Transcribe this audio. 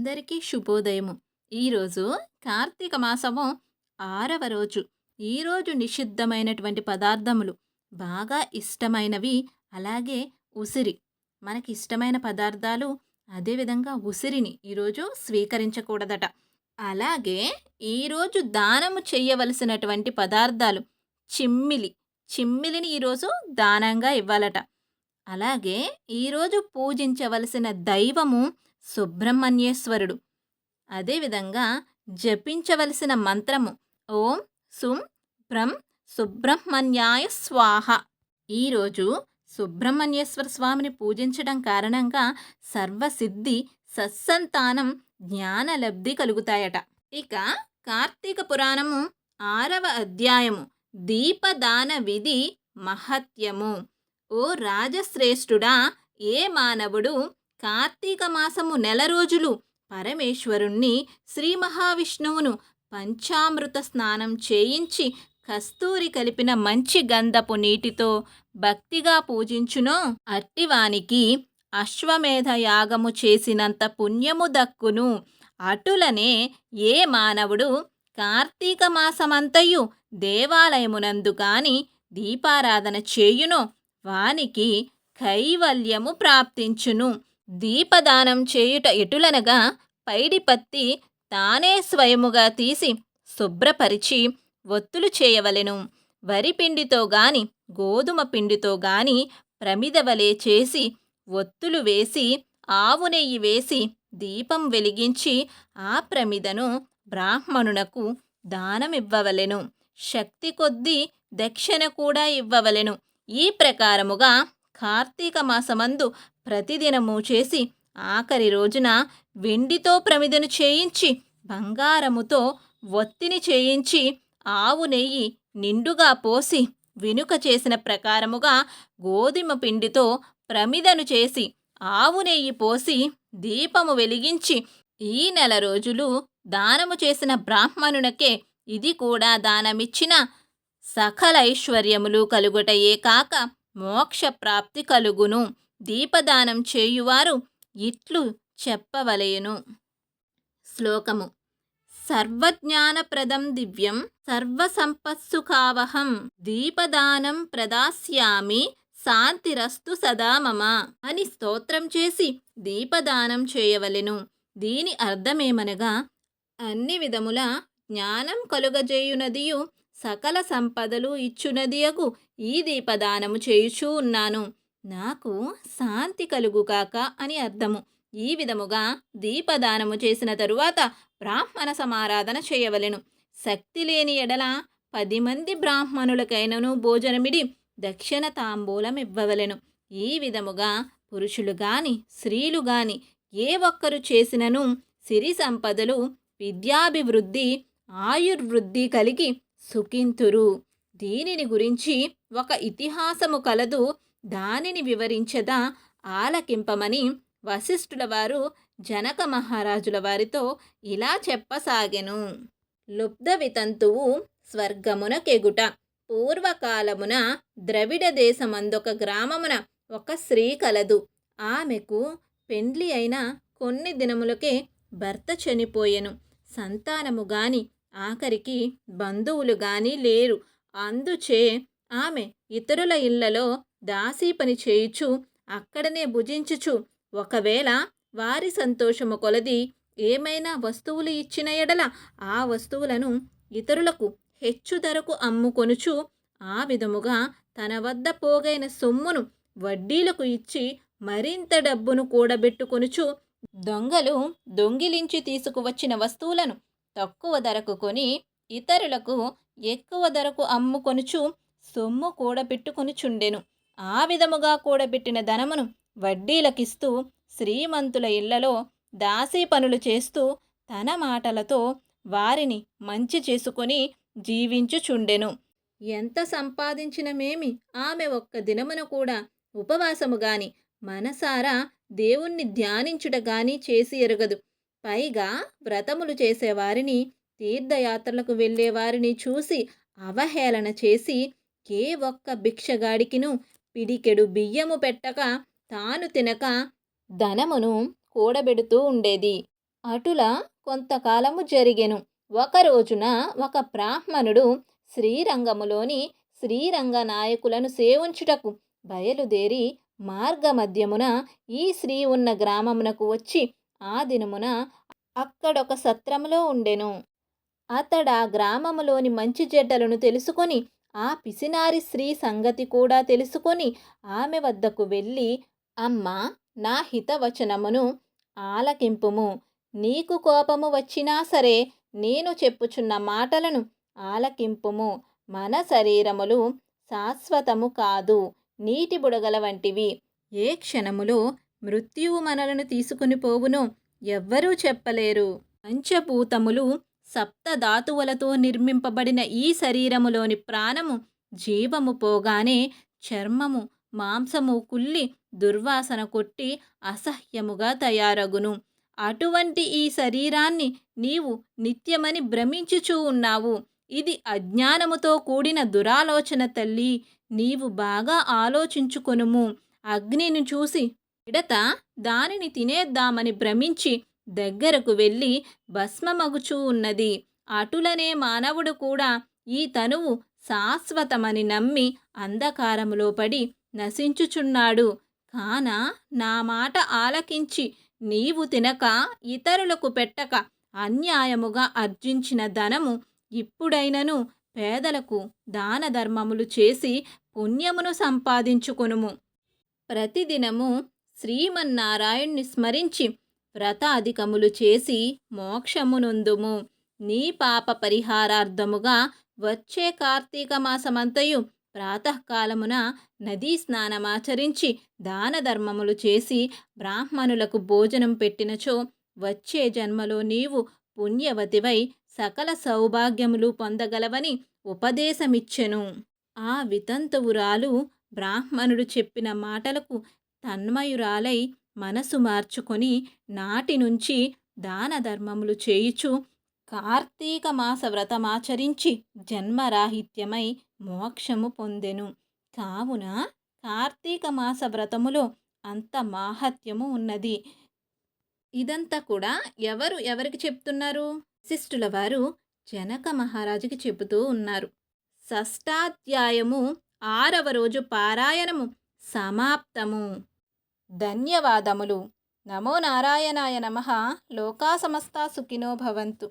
అందరికీ శుభోదయము. ఈరోజు కార్తీక మాసము 6వ రోజు. ఈరోజు నిషిద్ధమైనటువంటి పదార్థములు బాగా ఇష్టమైనవి, అలాగే ఉసిరి. మనకి ఇష్టమైన పదార్థాలు, అదేవిధంగా ఉసిరిని ఈరోజు స్వీకరించకూడదట. అలాగే ఈరోజు దానము చెయ్యవలసినటువంటి పదార్థాలు చిమ్మిలి. చిమ్మిలిని ఈరోజు దానంగా ఇవ్వాలట. అలాగే ఈరోజు పూజించవలసిన దైవము సుబ్రహ్మణ్యేశ్వరుడు. అదేవిధంగా జపించవలసిన మంత్రము ఓం సుం బ్రం సుబ్రహ్మణ్యాయ స్వాహ. ఈరోజు సుబ్రహ్మణ్యేశ్వర స్వామిని పూజించడం కారణంగా సర్వసిద్ధి, సత్సంతానం, జ్ఞానలబ్ధి కలుగుతాయట. ఇక కార్తీక పురాణము 6వ అధ్యాయము దీపదాన విధి మహత్యము. ఓ రాజశ్రేష్ఠుడా, ఏ మానవుడు కార్తీక మాసము నెల రోజులు పరమేశ్వరుణ్ణి శ్రీ మహావిష్ణువును పంచామృత స్నానం చేయించి కస్తూరి కలిపిన మంచి గంధపు నీటితో భక్తిగా పూజించునో అట్టివానికి అశ్వమేధ యాగము చేసినంత పుణ్యము దక్కును. అటులనే ఏ మానవుడు కార్తీక మాసమంతయు దేవాలయమునందు కాని దీపారాధన చేయునో వానికి కైవల్యము ప్రాప్తించును. దీపదానం చేయుట ఎటులనగా పైడిపత్తి తానే స్వయముగా తీసి శుభ్రపరిచి ఒత్తులు చేయవలెను. వరిపిండితో గాని గోధుమ పిండితో గాని ప్రమిదవలే చేసి ఒత్తులు వేసి ఆవు నెయ్యి వేసి దీపం వెలిగించి ఆ ప్రమిదను బ్రాహ్మణునకు దానమివ్వవలెను. శక్తి కొద్దీ దక్షిణ కూడా ఇవ్వవలెను. ఈ ప్రకారముగా కార్తీక మాసమందు ప్రతిదినము చేసి ఆఖరి రోజున వెండితో ప్రమిదను చేయించి బంగారముతో ఒత్తిని చేయించి ఆవు నెయ్యి నిండుగా పోసి వెనుక చేసిన ప్రకారముగా గోధుమ పిండితో ప్రమిదను చేసి ఆవు నెయ్యి పోసి దీపము వెలిగించి ఈ నెల రోజులు దానము చేసిన బ్రాహ్మణునకే ఇది కూడా దానమిచ్చిన సకల ఐశ్వర్యములు కలుగుటయే కాక మోక్ష ప్రాప్తి కలుగును. దీపదానం చేయువారు ఇట్లు చెప్పవలెను. శ్లోకము. సర్వజ్ఞానప్రదం దివ్యం సర్వసంపత్సుఖావహం దీపదానం ప్రదాస్యామి శాంతిరస్తు సదా మమ అని స్తోత్రం చేసి దీపదానం చేయవలెను. దీని అర్థమేమనగా అన్ని విధముల జ్ఞానం కలుగజేయునదియు సకల సంపదలు ఇచ్చునదియగు ఈ దీపదానము చేయుచూ ఉన్నాను, నాకు శాంతి కలుగుగాక అని అర్థము. ఈ విధముగా దీపదానము చేసిన తరువాత బ్రాహ్మణ సమారాధన చేయవలెను. శక్తి లేని ఎడల 10 మంది బ్రాహ్మణులకైనను భోజనమిడి దక్షిణ తాంబూలం ఇవ్వవలెను. ఈ విధముగా పురుషులు గాని స్త్రీలు గాని ఏ ఒక్కరు చేసినను సిరి సంపదలు, విద్యాభివృద్ధి, ఆయుర్వృద్ధి కలిగి సుఖింతురు. దీనిని గురించి ఒక ఇతిహాసము కలదు, దానిని వివరించదా ఆలకింపమని వశిష్ఠుల వారు జనక మహారాజుల వారితో ఇలా చెప్పసాగెను. లుబ్ధ వితంతువు స్వర్గమునకెగుట. పూర్వకాలమున ద్రవిడ దేశమందొక గ్రామమున ఒక స్త్రీ కలదు. ఆమెకు పెండ్లి అయిన కొన్ని దినములకే భర్త చనిపోయెను. సంతానము గాని ఆఖరికి బంధువులు గాని లేరు. అందుచే ఆమె ఇతరుల ఇళ్లలో దాసీ పని చేయుచు అక్కడనే భుజించుచు ఒకవేళ వారి సంతోషము కొలది ఏమైనా వస్తువులు ఇచ్చిన ఎడల ఆ వస్తువులను ఇతరులకు హెచ్చు ధరకు అమ్ముకొనుచు ఆ విధముగా తన వద్ద పోగైన సొమ్మును వడ్డీలకు ఇచ్చి మరింత డబ్బును కూడబెట్టుకొనుచు దొంగలు దొంగిలించి తీసుకువచ్చిన వస్తువులను తక్కువ ధరకు కొని ఇతరులకు ఎక్కువ ధరకు అమ్ముకొనుచు సొమ్ము కూడబెట్టుకొనుచుండెను. ఆ విధముగా కూడబెట్టిన ధనమును వడ్డీలకిస్తూ శ్రీమంతుల ఇళ్లలో దాసీ పనులు చేస్తూ తన మాటలతో వారిని మంచి చేసుకొని జీవించుచుండెను. ఎంత సంపాదించినమేమి ఆమె ఒక్క దినమున కూడా ఉపవాసము గాని మనసారా దేవుణ్ణి ధ్యానించుట గాని చేసి ఎరుగదు. పైగా వ్రతములు చేసేవారిని, తీర్థయాత్రలకు వెళ్ళేవారిని చూసి అవహేళన చేసి ఏ ఒక్క భిక్షగాడికిను పిడికెడు బియ్యము పెట్టక తాను తినక ధనమును కూడబెడుతూ ఉండేది. అటుల కొంతకాలము జరిగెను. ఒక రోజున ఒక బ్రాహ్మణుడు శ్రీరంగములోని శ్రీరంగ నాయకులను సేవించుటకు బయలుదేరి మార్గమధ్యమున ఈ శ్రీ ఉన్న గ్రామమునకు వచ్చి ఆ దినమున అక్కడొక సత్రములో ఉండెను. అతడా గ్రామములోని మంచి చెడ్డలను తెలుసుకొని ఆ పిసినారి స్త్రీ సంగతి కూడా తెలుసుకొని ఆమె వద్దకు వెళ్ళి, అమ్మా, నా హితవచనమును ఆలకింపుము. నీకు కోపము వచ్చినా సరే నేను చెప్పుచున్న మాటలను ఆలకింపుము. మన శరీరములు శాశ్వతము కాదు, నీటి బుడగల వంటివి. ఏ క్షణములో మృత్యువు మనలను తీసుకుని పోవునో ఎవ్వరూ చెప్పలేరు. పంచభూతములు సప్తధాతువులతో నిర్మింపబడిన ఈ శరీరములోని ప్రాణము జీవము పోగానే చర్మము మాంసము కుళ్ళి దుర్వాసన కొట్టి అసహ్యముగా తయారగును. అటువంటి ఈ శరీరాన్ని నీవు నిత్యమని భ్రమించుచూ ఉన్నావు. ఇది అజ్ఞానముతో కూడిన దురాలోచన తల్లి. నీవు బాగా ఆలోచించుకొనుము. అగ్నిని చూసి పిడత దానిని తినేద్దామని భ్రమించి దగ్గరకు వెళ్ళి భస్మమగుచూ ఉన్నది. అటులనే మానవుడు కూడా ఈ తనువు శాశ్వతమని నమ్మి అంధకారములో పడి నశించుచున్నాడు. కాన నా మాట ఆలకించి నీవు తినక ఇతరులకు పెట్టక అన్యాయముగా అర్జించిన ధనము ఇప్పుడైనను పేదలకు దాన ధర్మములు చేసి పుణ్యమును సంపాదించుకొనుము. ప్రతిదినము శ్రీమన్నారాయణ్ణి స్మరించి వ్రతాధికములు చేసి మోక్షమునొందుము. నీ పాప పరిహారార్థముగా వచ్చే కార్తీక మాసమంతయు ప్రాతకాలమున నదీ స్నానమాచరించి దాన ధర్మములు చేసి బ్రాహ్మణులకు భోజనం పెట్టినచో వచ్చే జన్మలో నీవు పుణ్యవతివై సకల సౌభాగ్యములు పొందగలవని ఉపదేశమిచ్చెను. ఆ వితంతువురాలు బ్రాహ్మణుడు చెప్పిన మాటలకు తన్మయురాలై మనసు మార్చుకొని నాటి నుంచి దాన ధర్మములు చేయుచు కార్తీక మాస వ్రతమాచరించి జన్మరాహిత్యమై మోక్షము పొందెను. కావున కార్తీక మాస వ్రతములో అంత మాహాత్మ్యము ఉన్నది. ఇదంతా కూడా ఎవరికి చెప్తున్నారు? వశిష్ఠుల వారు జనక మహారాజుకి చెబుతూ ఉన్నారు. షష్ఠాధ్యాయము 6వ రోజు పారాయణము సమాప్తము. ధన్యవాదములు. నమో నారాయణాయ నమః. లోకా సమస్తా సుఖినో భవంతు.